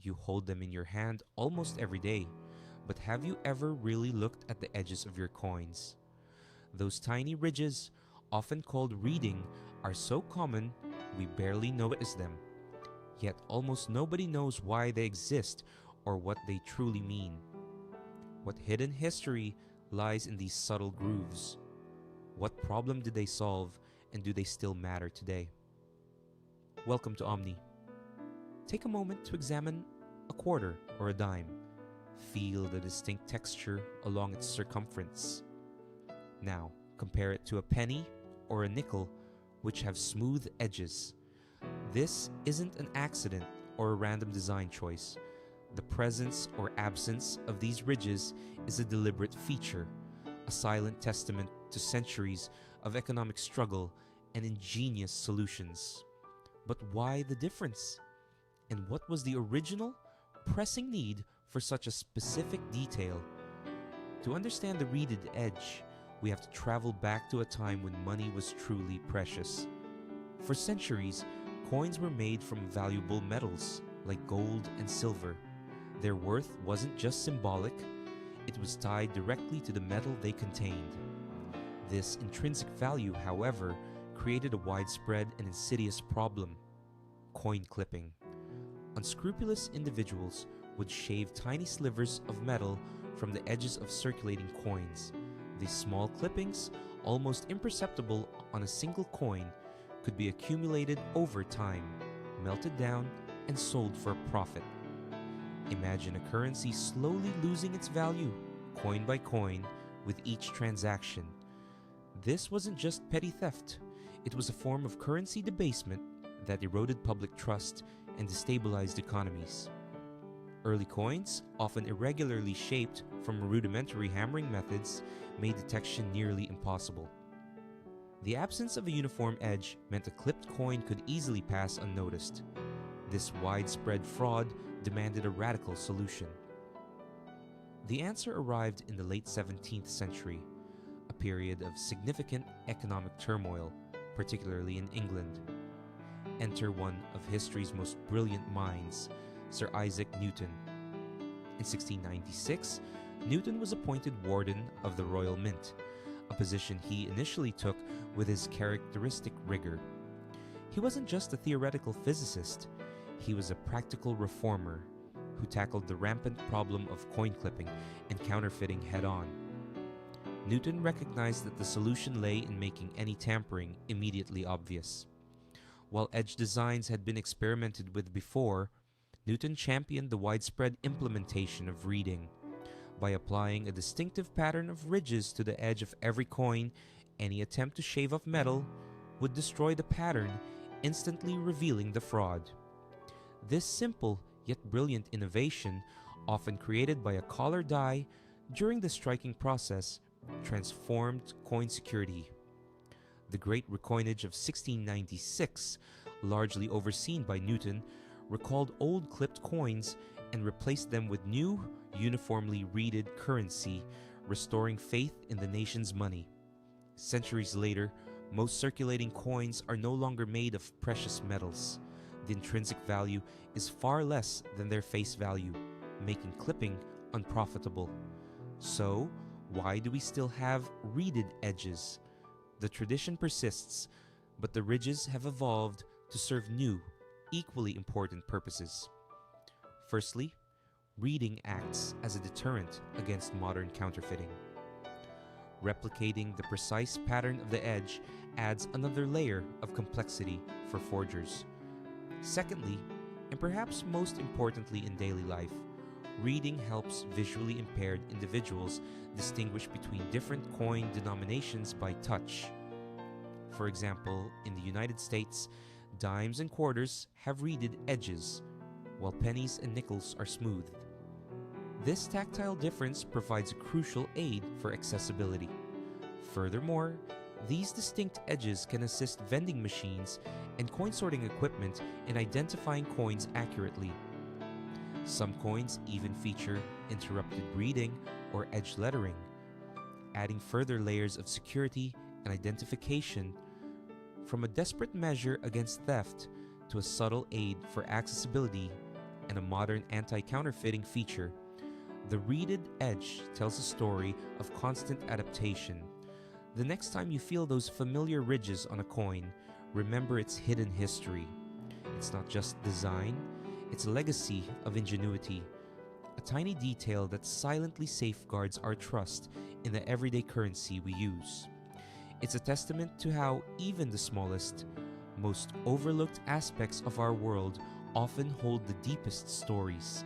You hold them in your hand almost every day, but have you ever really looked at the edges of your coins? Those tiny ridges, often called reading, are so common we barely notice them. Yet almost nobody knows why they exist or what they truly mean. What hidden history lies in these subtle grooves? What problem did they solve, and do they still matter today? Welcome to Omni. Take a moment to examine a quarter or a dime. Feel the distinct texture along its circumference. Now, compare it to a penny or a nickel, which have smooth edges. This isn't an accident or a random design choice. The presence or absence of these ridges is a deliberate feature, a silent testament to centuries of economic struggle and ingenious solutions. But why the difference? And what was the original, pressing need for such a specific detail? To understand the reeded edge, we have to travel back to a time when money was truly precious. For centuries, coins were made from valuable metals like gold and silver. Their worth wasn't just symbolic, it was tied directly to the metal they contained. This intrinsic value, however, created a widespread and insidious problem: coin clipping. Unscrupulous individuals would shave tiny slivers of metal from the edges of circulating coins. These small clippings, almost imperceptible on a single coin, could be accumulated over time, melted down, and sold for a profit. Imagine a currency slowly losing its value, coin by coin, with each transaction. This wasn't just petty theft, it was a form of currency debasement that eroded public trust and destabilized economies. Early coins, often irregularly shaped from rudimentary hammering methods, made detection nearly impossible. The absence of a uniform edge meant a clipped coin could easily pass unnoticed. This widespread fraud demanded a radical solution. The answer arrived in the late 17th century, a period of significant economic turmoil, particularly in England. Enter one of history's most brilliant minds, Sir Isaac Newton. In 1696, Newton was appointed Warden of the Royal Mint, a position he initially took with his characteristic rigor. He wasn't just a theoretical physicist, he was a practical reformer who tackled the rampant problem of coin clipping and counterfeiting head-on. Newton recognized that the solution lay in making any tampering immediately obvious. While edge designs had been experimented with before, Newton championed the widespread implementation of reeding. By applying a distinctive pattern of ridges to the edge of every coin, any attempt to shave off metal would destroy the pattern, instantly revealing the fraud. This simple yet brilliant innovation, often created by a collar die during the striking process, transformed coin security. The Great Recoinage of 1696, largely overseen by Newton, recalled old clipped coins and replaced them with new, uniformly reeded currency, restoring faith in the nation's money. Centuries later, most circulating coins are no longer made of precious metals. The intrinsic value is far less than their face value, making clipping unprofitable. So, why do we still have reeded edges? The tradition persists, but the ridges have evolved to serve new, equally important purposes. Firstly, reeding acts as a deterrent against modern counterfeiting. Replicating the precise pattern of the edge adds another layer of complexity for forgers. Secondly, and perhaps most importantly in daily life, reeding helps visually impaired individuals distinguish between different coin denominations by touch. For example, in the United States, dimes and quarters have reeded edges, while pennies and nickels are smooth. This tactile difference provides a crucial aid for accessibility. Furthermore, these distinct edges can assist vending machines and coin sorting equipment in identifying coins accurately. Some coins even feature interrupted reeding or edge lettering, adding further layers of security and identification. From a desperate measure against theft to a subtle aid for accessibility, and a modern anti-counterfeiting feature. The reeded edge tells a story of constant adaptation. The next time you feel those familiar ridges on a coin, remember its hidden history. It's not just design, it's a legacy of ingenuity, a tiny detail that silently safeguards our trust in the everyday currency we use. It's a testament to how even the smallest, most overlooked aspects of our world often hold the deepest stories.